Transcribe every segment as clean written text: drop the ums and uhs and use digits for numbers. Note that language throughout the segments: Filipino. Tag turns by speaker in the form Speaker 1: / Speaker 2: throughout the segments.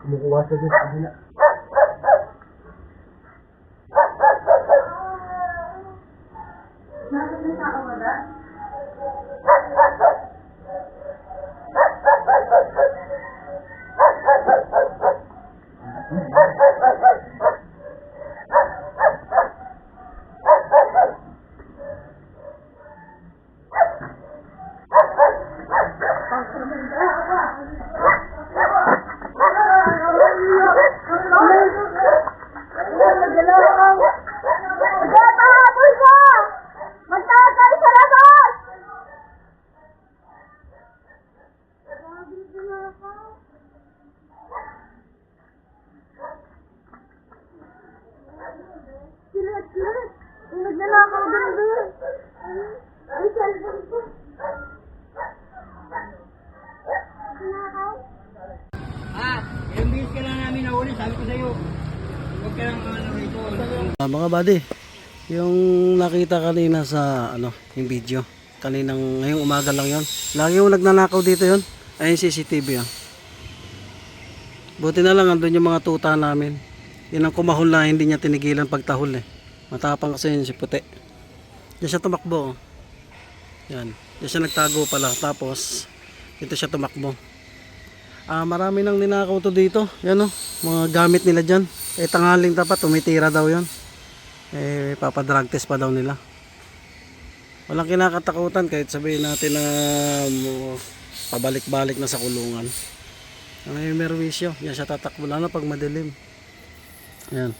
Speaker 1: Kumukuha sa dito kanila.
Speaker 2: Ilang beses ka lang namin nahuli, sabi ko sa'yo. Huwag ka lang rito.
Speaker 1: Mga buddy, yung nakita kanina sa yung video, ngayong umaga lang yon. Lagi yung nagnanakaw dito yon. Ayun CCTV yon. Buti na lang andun yung mga tuta namin. Yun ang kumahol na hindi niya tinigilan pagtahol eh. Matapang kasi yun si puti. Diyan siya tumakbo. Yan. Diyan siya nagtago pala. Tapos dito siya tumakbo. Marami nang ninakaw to dito. Yan mga gamit nila dyan. Tanghaling tapat, tumitira daw yon. Papadrag test pa daw nila. Walang kinakatakutan kahit sabihin natin na pabalik-balik na sa kulungan. Ang merwisyo, yan siya tatakbo na pag madilim. Yan.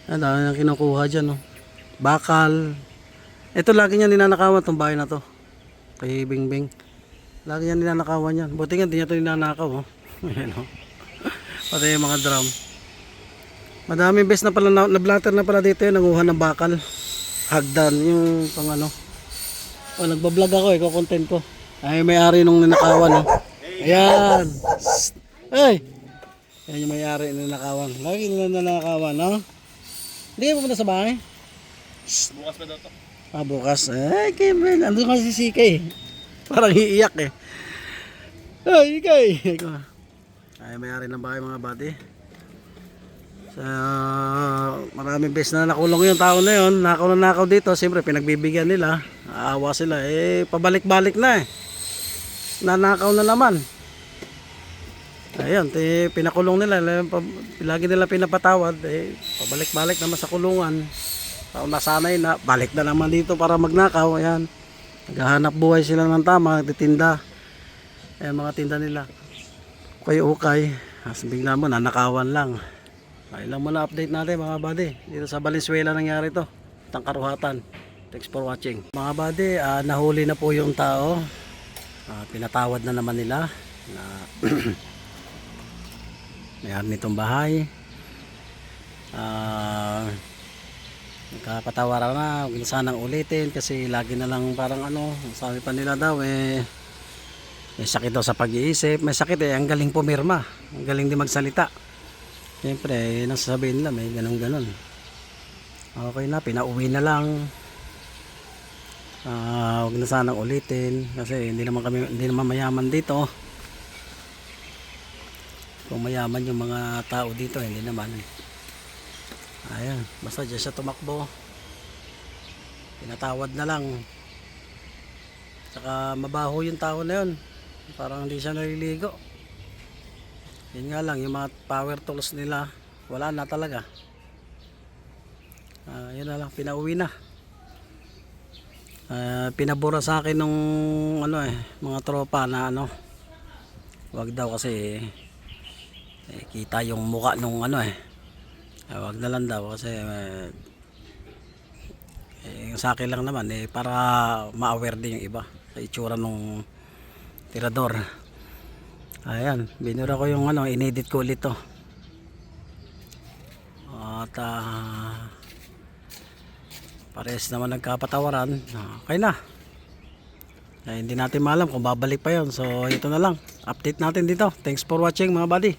Speaker 1: Yan ang kinukuha dyan. Bakal. Ito lagi niya ninanakawan itong bahay na to. Kay Bingbing. Lagi niya ninanakawan yan. Buti nga hindi niya ito ninanakaw. Ayan, pati yung mga drum. Madaming best na pala na-blatter na pala dito yun. Nanguha ng bakal. Hagdan yung pang nagbablog ako content ko. Ay may-ari nung ninakawan. Ayan. Ay. Ayan yung may-ari nung ninakawan. Lagi nila ninakawan. Hindi ka pupunta sa bahay?
Speaker 2: Bukas pa daw to.
Speaker 1: Bukas. Ay Kimberl. Ando nga si Sikay. Parang iiyak eh. Ay Sikay. Ay may-ari ng bahay mga buddy. Maraming beses na nakulong yung tao na yun. Nakaw dito. Siyempre pinagbibigyan nila. Aawa sila. Pabalik-balik na eh. Nanakaw na naman. Ayun. Pinakulong nila. Lagi nila pinapatawad. Pabalik-balik naman sa kulungan. Nasanay na. Balik na naman dito para magnakaw. Ayan. Naghahanap buhay sila ng tama. Nagtitinda. Ayan mga tinda nila. Ukay-ukay. As bigla mo nanakawan lang. Ilang muna update natin mga buddy. Dito sa Valenzuela nangyari to. Tangkaruhatan. Thanks for watching. Mga buddy, nahuli na po yung tao. Pinatawad na naman nila. Mayroon nitong bahay. Nagkapatawaran na. Huwag na sanang ulitin. Kasi lagi na lang parang sabi pa nila daw may sakit daw sa pag-iisip. May sakit ang galing pumirma. Ang galing din magsalita. Siyempre, nasasabihin nila may ganun-ganun. Okay na, pinauwi na lang. Huwag na sanang ulitin kasi hindi naman mayaman dito. Kung mayaman yung mga tao dito, hindi naman. Ayan, basta dyan siya tumakbo. Pinatawad na lang. Saka mabaho yung tao na yun. Parang hindi siya naliligo. Yun nga lang, yung mga power tools nila wala na talaga. Yun na lang, pinauwi na. Pinabura sa akin nung mga tropa na wag daw kasi kita yung muka nung wag na lang daw kasi yung sa akin lang naman para ma-aware din yung iba sa itsura nung tirador. Ayan, binura ko yung inedit ko ulit to. At pares naman nagkapatawaran. Okay na. Hindi natin maalam kung babalik pa yon. So ito na lang, update natin dito. Thanks for watching mga buddy.